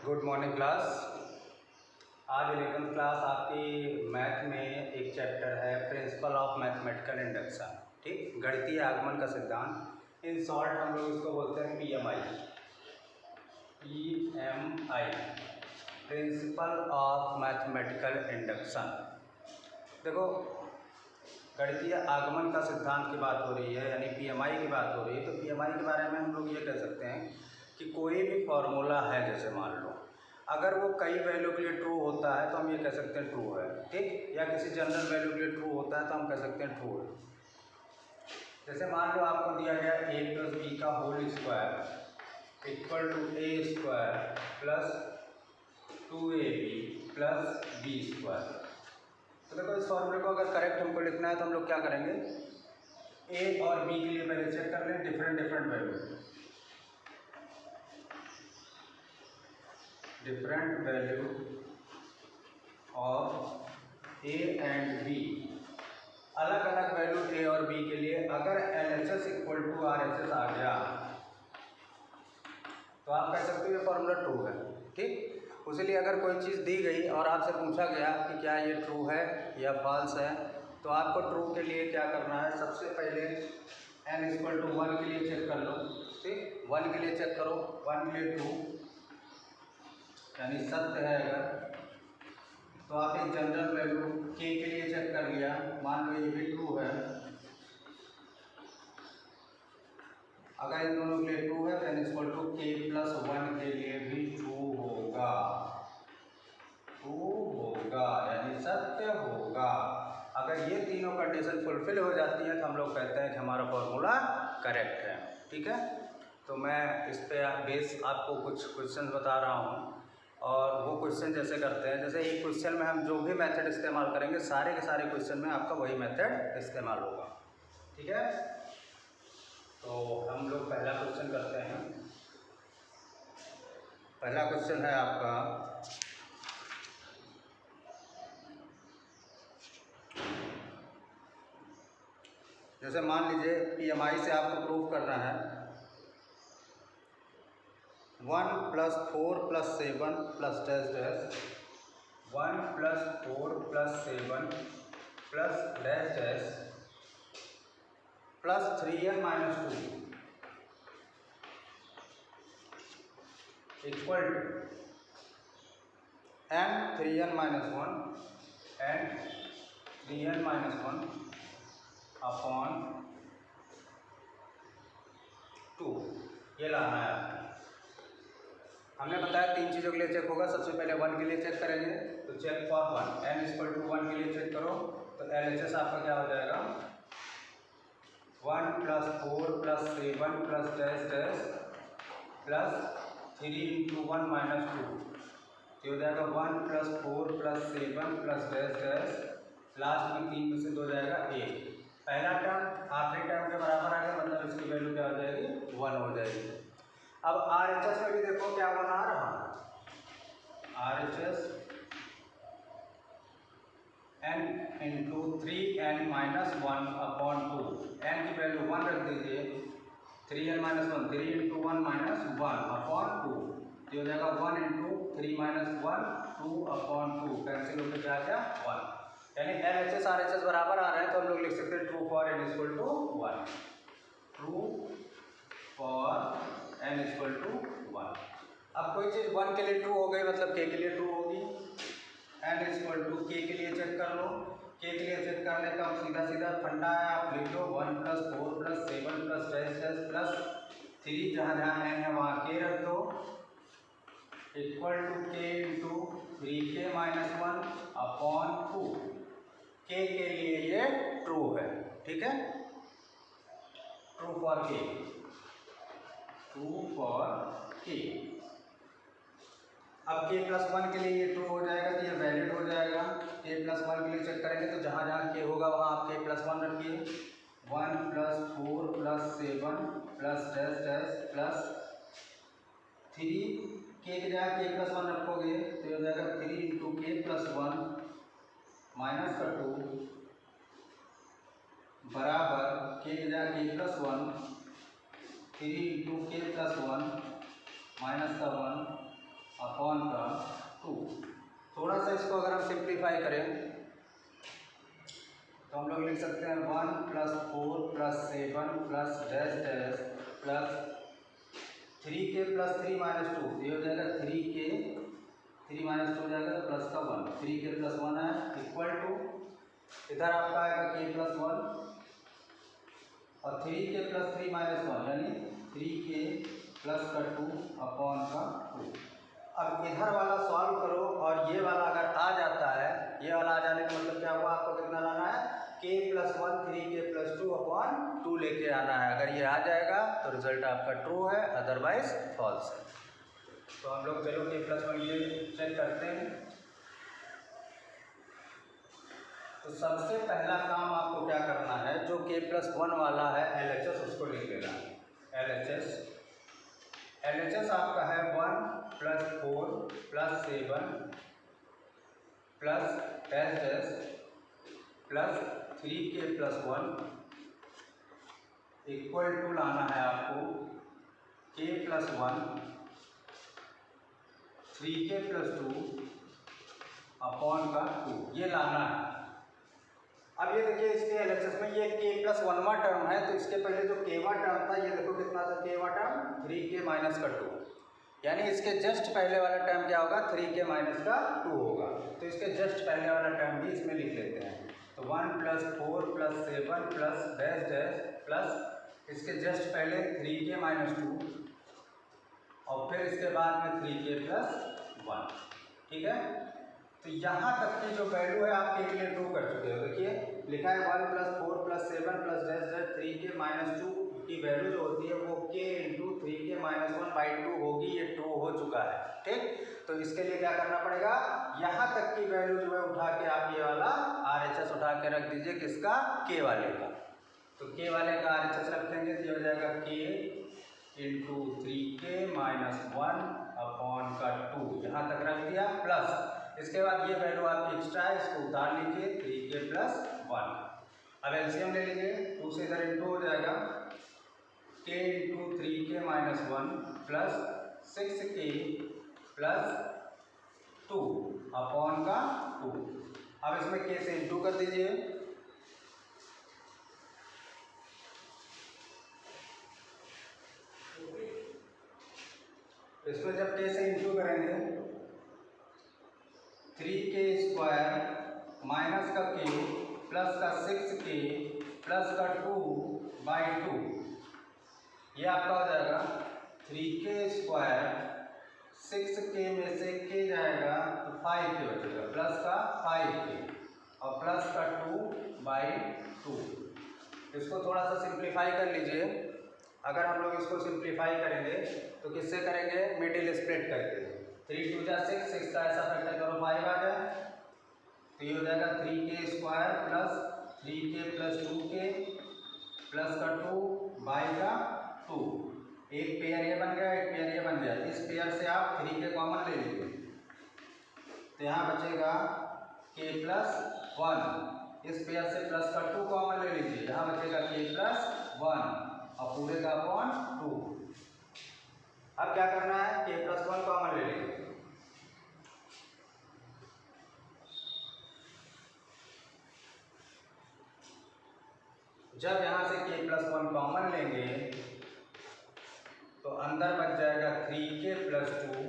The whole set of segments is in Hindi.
Good morning class. आज 11th क्लास आपकी मैथ में एक चैप्टर है प्रिंसिपल ऑफ मैथमेटिकल इंडक्शन। ठीक, गणितीय आगमन का सिद्धांत। इन शॉर्ट हम लोग इसको बोलते हैं PMI, principle of mathematical induction. देखो, गणितीय आगमन का सिद्धांत की बात हो रही है, यानी पीएमआई की बात हो रही है। तो पीएमआई के बारे में हम लोग ये कह सकते हैं कि कोई भी फॉर्मूला है, जैसे मान लो अगर वो कई वैल्यू के लिए ट्रू होता है तो हम ये कह सकते हैं ट्रू है। ठीक, या किसी जनरल वैल्यू के लिए ट्रू होता है तो हम कह सकते हैं ट्रू है। जैसे मान लो आपको दिया गया a + b का whole square equal to a square plus 2ab plus b square. तो देखो, इस फॉर्मूले को अगर करेक्ट हमको लिखना है तो हम लोग क्या करेंगे, a और b के लिए पहले चेक कर लें different value of a and b। अलग अलग वैल्यू a और b के लिए अगर LHS इक्वल टू RHS आ गया तो आप कह सकते हो ये फॉर्मूला ट्रू है। ठीक, उसीलिए अगर कोई चीज़ दी गई और आपसे पूछा गया कि क्या ये ट्रू है या फॉल्स है, तो आपको ट्रू के लिए क्या करना है, सबसे पहले n इक्वल टू 1 के लिए चेक कर लो। ठीक, 1 के लिए चेक करो, 1 के लिए ट्रू यानी सत्य है अगर, तो आप एक जनरल वैल्यू k के लिए चेक कर लिया, मान लो ये भी ट्रू है। अगर इन दोनों के लिए ट्रू है तो n equal to k plus 1 के लिए भी ट्रू होगा, यानी सत्य होगा। अगर ये तीनों कंडीशन फुलफिल हो जाती हैं तो हम लोग कहते हैं कि हमारा फॉर्मूला करेक्ट है। ठीक है, तो मैं इस पे बेस आपको कुछ क्वेश्चन बता रहा हूँ, और वो क्वेश्चन जैसे करते हैं, जैसे एक क्वेश्चन में हम जो भी मेथड इस्तेमाल करेंगे सारे के सारे क्वेश्चन में आपका वही मेथड इस्तेमाल होगा। ठीक है, तो हम लोग पहला क्वेश्चन करते हैं। पहला क्वेश्चन है आपका, जैसे मान लीजिए पीएमआई से आपको प्रूव करना है 1 + 4 + 7 plus dash dash 1 + 4 + 7 plus dash dash plus 3n - 2 equal to n 3n - 1 and 3n - 1 upon 2। ये लाना है आपको। हमने बताया तीन चीज़ों के लिए चेक होगा। सबसे पहले 1 के लिए चेक करेंगे, तो check for 1, n equal to 1 के लिए चेक करो, तो LHS आपका क्या हो जाएगा, 1 + 4 + 7 प्लस डैश डैश प्लस 3 × 1 - 2, ये हो जाएगा 1 + 4 + 7 प्लस डैश डैश, लास्ट में 3 में से 2 जाएगा 1। पहला टर्म आखिरी टर्म के बराबर आ गया, मतलब इसकी वैल्यू क्या हो जाएगी, 1 हो जाएगी। अब RHS में भी देखो क्या बना रहा है, RHS n × 3n - 1 upon 2, n की वैल्यू 1 रख दीजिए, 3n - 1 3 × 1 - 1 अपॉन 2, ये हो जाएगा 1 × 3 - 1 2 अपॉन 2, कैंसिल होकर क्या आ गया 1। यानी LHS RHS बराबर आ रहे हैं, तो हम लोग लिख सकते हैं true for n equal to 1, true for n equal to 1। अब कोई चीज़ 1 के लिए ट्रू हो गई मतलब k के लिए ट्रू होगी। n इक्वल टू k के लिए चेक कर लो, k के लिए चेक करने का सीधा सीधा फंडा है, आप लिख लो 1 + 4 + 7 प्लस डैश डैश प्लस 3, जहाँ जहाँ n है वहाँ k रख दो, equal to k × 3k - 1 upon 2, k के लिए ये ट्रू है। ठीक है, true for k, true for k। अब k + 1 के लिए ये ट्रू हो जाएगा, तो ये वैलिड हो जाएगा। k + 1 के लिए चेक करेंगे तो जहाँ जहाँ k होगा वहाँ आप k + 1 रखिए, 1 + 4 + 7 plus dash dash plus 3, k की जगह k + 1 रखोगे तो ये हो जाएगा 3 × k + 1 माइनस का 2 बराबर k की जगह k + 1 3 × k + 1 माइनस का 1 अपॉन का 2। थोड़ा सा इसको अगर हम सिंप्लीफाई करें तो हम लोग लिख सकते हैं 1 + 4 + 7 plus dash dash plus 3k + 3 - 2, ये हो जाएगा 3k, 3 - 2 हो जाएगा तो प्लस का 1, 3k + 1 है इक्वल टू, इधर आपका आएगा k + 1 और 3k + 3 - 1 यानी 3k प्लस का 2 अपॉन का 2। अब इधर वाला सॉल्व करो और ये वाला अगर आ जाता है, ये वाला आ जाने का मतलब क्या हुआ, आपको कितना लाना है, k + 1 3k + 2 अपॉन 2 लेके आना है। अगर ये आ जाएगा तो रिजल्ट आपका ट्रू है, अदरवाइज फॉल्स है। तो हम लोग चलो k + 1 ये चेक करते हैं। तो सबसे पहला काम आपको क्या करना है, जो k + 1 वाला है LHS उसको लिख लेना है। LHS आपका है 1 + 4 + 7 plus dash dash plus 3k + 1 equal to लाना है आपको k + 1 3k + 2 अपॉन का 2, ये लाना है। अब ये देखिए इसके LHS में ये k + 1वां टर्म है, तो इसके पहले जो kवां टर्म था, ये देखो कितना था kवां टर्म, 3k - का 2, यानी इसके जस्ट पहले वाला टर्म क्या होगा, 3k - का 2 होगा। तो इसके जस्ट पहले वाला टर्म भी इसमें लिख लेते हैं। तो 1 + 4 + 7 प्लस डैश डैश प्लस इसके जस्ट पहले 3k - 2 और फिर इसके बाद में 3k + 1, ठीक है। तो यहाँ तक की जो वैल्यू है आपके लिए ट्रू कर चुके हो। देखिए लिखा है 1 + 4 + 7 प्लस डैश डैश 3k - 2 की वैल्यू जो होती है वो k × 3k - 1/2 होगी, ये ट्रू हो चुका है, ठीक। तो इसके लिए क्या करना पड़ेगा, यहाँ तक की वैल्यू जो है उठा के आप ये वाला RHS उठा के रख दीजिए, किसका, k वाले का। तो k वाले का RHS रखेंगे तो ये हो जाएगा k × 3k - 1 अपॉन का 2, यहाँ तक रख दिया। प्लस इसके बाद ये वैल्यू आपकी एक्स्ट्रा है, इसको उतार लीजिए 3k + 1। अब एलसीएम ले लीजिए, 2 से इधर इंटू हो जाएगा, k × 3k - 1 plus 6k + 2 upon का 2। अब इसमें k से इंटू कर दीजिए, इसमें जब k से इंटू करेंगे 3k² माइनस का k प्लस का 6k प्लस का 2/2, ये आपका हो जाएगा 3k², 6k में से k जाएगा तो 5k बचेगा, प्लस का 5k और प्लस का 2/2। इसको थोड़ा सा सिंप्लीफाई कर लीजिए। अगर हम लोग इसको सिंप्लीफाई करेंगे तो किससे करेंगे, मिडिल स्प्लिट करके। 3 × 2 = 6, 6 का ऐसा फैक्टर करो 5 आ जाए, तो ये हो जाएगा 3k² plus 3k + 2k plus का 2/2। एक पेयर ये बन गया, एक पेयर ये बन गया। इस पेयर से आप 3k कॉमन ले लीजिए, तो यहाँ बचेगा k + 1। इस पेयर से प्लस का 2 कॉमन ले लीजिए, यहाँ बचेगा k + 1 और पूरे का अपॉन 2। अब क्या करना है, k + 1 कॉमन ले लीजिए, जब यहाँ से k + 1 कॉमन लेंगे तो अंदर बच जाएगा 3k + 2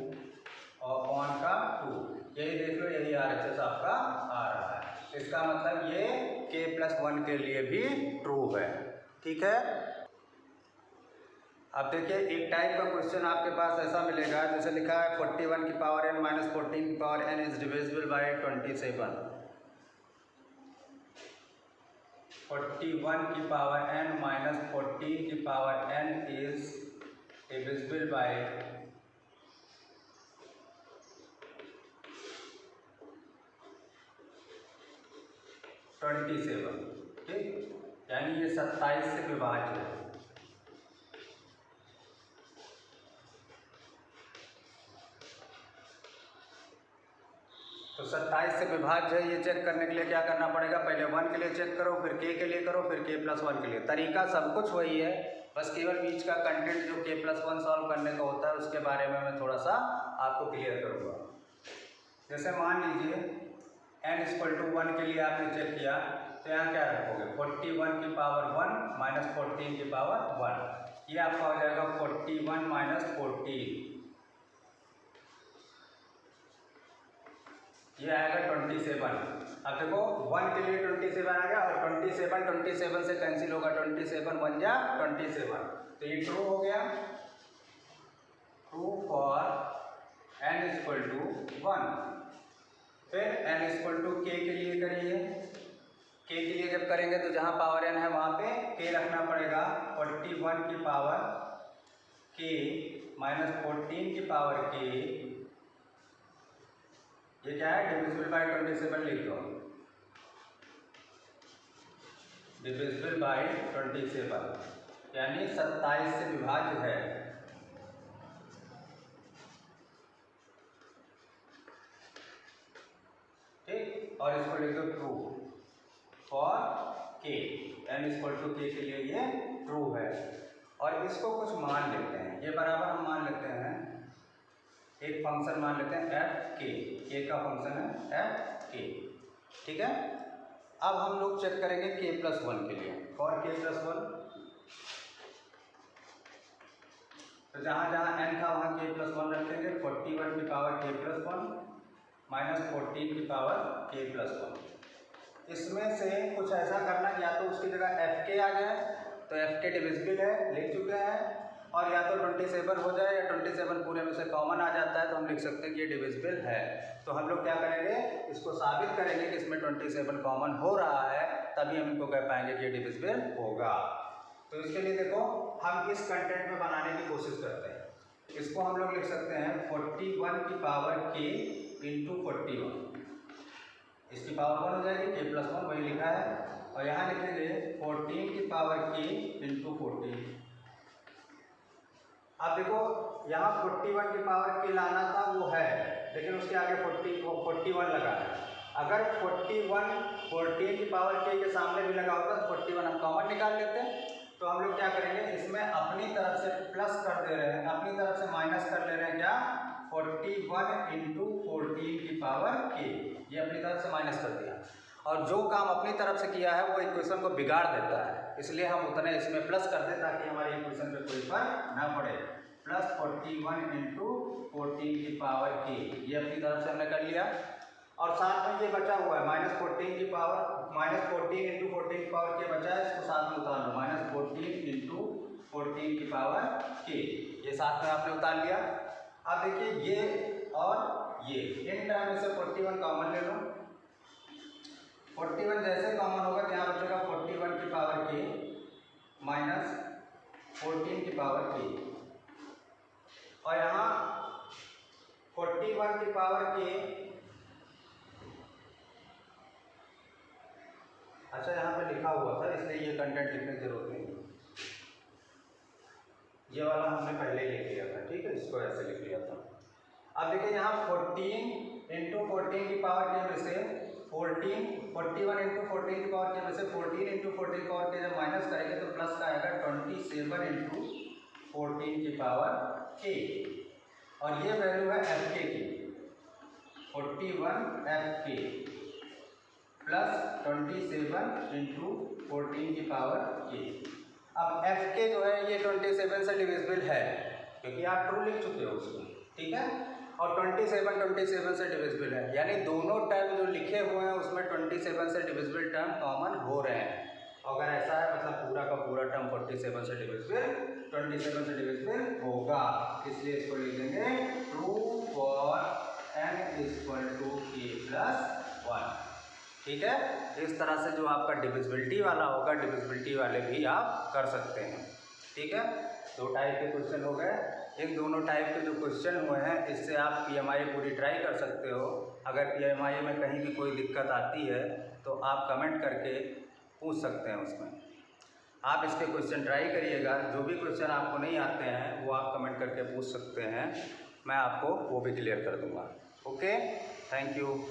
और अपॉन का 2। यही देख लो, यही RHS आपका आ रहा है। इसका मतलब ये k + 1 के लिए भी ट्रू है, ठीक है। अब देखिए एक टाइप का क्वेश्चन आपके पास ऐसा मिलेगा, जैसे लिखा है 41 की पावर n - 14 की power n is divisible by 27। 41 की पावर n - 14 की power n is divisible by 27, ठीक, यानी ये 27 से विभाज्य है। तो 27 से विभाज्य है, ये चेक करने के लिए क्या करना पड़ेगा, पहले 1 के लिए चेक करो, फिर k के लिए करो, फिर k + 1 के लिए। तरीका सब कुछ वही है, बस केवल बीच का कंटेंट जो k+1 सॉल्व करने का होता है उसके बारे में मैं थोड़ा सा आपको क्लियर करूँगा। जैसे मान लीजिए n=1 के लिए आपने चेक किया तो यहाँ क्या रखोगे 41 की पावर 1 माइनस 14 की पावर 1, ये आपका हो जाएगा 41 माइनस 14, ये आएगा 27। अब देखो 1 के लिए 27 आ गया और 27 से कैंसिल होगा, 27 बन जा 27, तो ये ट्रू हो गया। True for n=1। फिर n=k के लिए करिए। k के लिए जब करेंगे तो जहाँ पावर n है वहाँ पे k रखना पड़ेगा। 41 की पावर k माइनस 14 की पावर k, ये क्या है डिविजिबल बाय 27 लिख दो, डिविजिबल बाय 27 यानी 27 से विभाज्य है। ठीक, और इसको लिख दो ट्रू फॉर k, n=k के लिए ये ट्रू है। और इसको कुछ मान लेते हैं, ये बराबर हम मान लेते हैं एक फंक्शन मान लेते हैं एफ के का फंक्शन है एफ के। ठीक है, अब हम लोग चेक करेंगे k+1 के लिए। फॉर k+1 तो जहाँ जहाँ n था वहाँ k+1 रखेंगे। 41 की पावर k+1 माइनस 14 की पावर k+1। इसमें से कुछ ऐसा करना या तो उसकी जगह एफ के आ जाए तो एफ के डिविजिबल है, लिख चुके हैं, और या तो 27 हो जाए या 27 पूरे में से कॉमन आ जाता है तो हम लिख सकते हैं कि ये डिविजिबल है। तो हम लोग क्या करेंगे, इसको साबित करेंगे कि इसमें 27 कॉमन हो रहा है, तभी हम इनको कह पाएंगे कि ये डिविजिबल होगा। तो इसके लिए देखो हम इस कंटेंट में बनाने की कोशिश करते हैं। इसको हम लोग लिख सकते हैं 41 की पावर k इंटू 41, इसकी पावर 1 हो जाएगी, k+1 वही लिखा है, और यहाँ लिखेंगे 14 की पावर k इंटू 14। अब देखो यहाँ 41 की पावर k लाना था वो है, लेकिन उसके आगे 41 लगा है। अगर 14 की पावर k के सामने भी लगा होता तो 41 हम कॉमन निकाल लेते। तो हम लोग क्या करेंगे, इसमें अपनी तरफ से प्लस कर दे रहे हैं, अपनी तरफ से माइनस कर ले रहे हैं। क्या 41 इंटू 14 की पावर k, ये अपनी तरफ से माइनस कर दिया। और जो काम अपनी तरफ से किया है वो इक्वेशन को बिगाड़ देता है, इसलिए हम उतने इसमें प्लस कर दें ताकि हमारे इक्वेशन पे कोई फर्क ना पड़े। प्लस 41 इंटू 14 की पावर k, ये अपनी तरफ से हमने कर लिया। और साथ में ये बचा हुआ है माइनस 14 इंटू 14 की पावर k बचा है, इसको साथ में उतार लो, माइनस 14 इंटू 14 की पावर k, ये साथ में आपने उतार लिया। अब देखिए ये और ये इन टर्म में से 41 कॉमन ले लो। 41 जैसे कॉमन होगा तो यहाँ बचेगा 41 की पावर k माइनस 14 की पावर k, और यहाँ 41 की पावर k, अच्छा यहाँ पे लिखा हुआ था इसलिए ये कंटेंट लिखने की जरूरत नहीं, ये वाला हमने पहले ही लिख लिया था। ठीक है, इसको ऐसे लिख लिया था। अब देखिए यहाँ 14 इंटू 14 की पावर k में से 41 इंटू 14 की पावर k में से 14 इंटू 14 की पावर k जब माइनस करेंगे तो प्लस का आएगा 27 इंटू 14 की पावर k, और ये वैल्यू है एफ के की, 41 एफ के प्लस 27 इंटू 14 की पावर k। अब एफ के जो है ये 27 से डिविजिबल है क्योंकि आप ट्रू लिख चुके हो उसको। ठीक है, और 27 से डिविजिबल है, यानी दोनों टर्म जो लिखे हुए हैं उसमें 27 से डिविजिबल टर्म कॉमन हो रहे हैं। अगर ऐसा है मतलब पूरा का पूरा टर्म 27 से डिविजिबल होगा, इसलिए इसको लिख देंगे ट्रू फॉर n=k+1। ठीक है, इस तरह से जो आपका डिविजिबिलिटी वाला होगा डिविजिबिलिटी वाले भी आप कर सकते हैं। ठीक है, दो टाइप के क्वेश्चन हो गए। इन दोनों टाइप के जो क्वेश्चन हुए हैं इससे आप PMI पूरी ट्राई कर सकते हो। अगर PMI में कहीं भी कोई दिक्कत आती है तो आप कमेंट करके पूछ सकते हैं, उसमें आप इसके क्वेश्चन ट्राई करिएगा। जो भी क्वेश्चन आपको नहीं आते हैं वो आप कमेंट करके पूछ सकते हैं, मैं आपको वो भी क्लियर कर दूँगा। Okay, thank you.